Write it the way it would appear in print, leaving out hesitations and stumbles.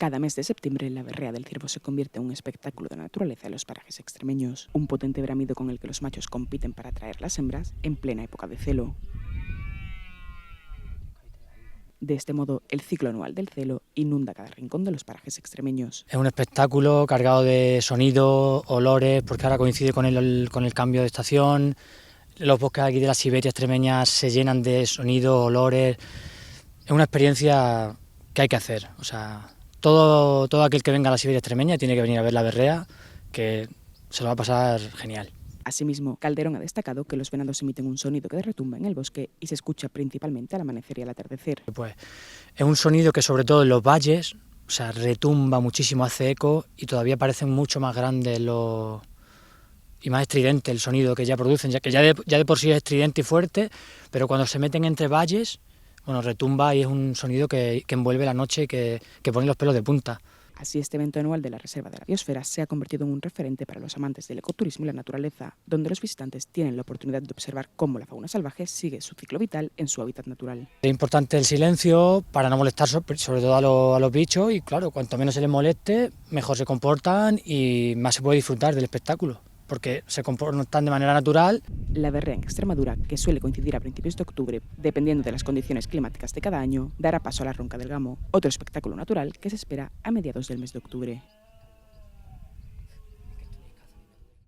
Cada mes de septiembre, la berrea del ciervo se convierte en un espectáculo de naturaleza en los parajes extremeños, un potente bramido con el que los machos compiten para atraer a las hembras en plena época de celo. De este modo, el ciclo anual del celo inunda cada rincón de los parajes extremeños. Es un espectáculo cargado de sonidos, olores, porque ahora coincide con el cambio de estación. Los bosques aquí de la Siberia extremeña se llenan de sonidos, olores. Es una experiencia que hay que hacer. O sea, todo aquel que venga a la Siberia extremeña tiene que venir a ver la berrea, que se lo va a pasar genial. Asimismo, Calderón ha destacado que los venados emiten un sonido que retumba en el bosque y se escucha principalmente al amanecer y al atardecer. Pues es un sonido que sobre todo en los valles, o sea, retumba muchísimo, hace eco y todavía parecen mucho más grandes y más estridente el sonido que ya producen, ya que ya de por sí es estridente y fuerte, pero cuando se meten entre valles, bueno, retumba y es un sonido que envuelve la noche y que pone los pelos de punta. Así, este evento anual de la Reserva de la Biosfera se ha convertido en un referente para los amantes del ecoturismo y la naturaleza, donde los visitantes tienen la oportunidad de observar cómo la fauna salvaje sigue su ciclo vital en su hábitat natural. Es importante el silencio para no molestar sobre todo a los bichos y claro, cuanto menos se les moleste, mejor se comportan y más se puede disfrutar del espectáculo, porque se comportan de manera natural. La berrea en Extremadura, que suele coincidir a principios de octubre, dependiendo de las condiciones climáticas de cada año, dará paso a la ronca del gamo, otro espectáculo natural que se espera a mediados del mes de octubre.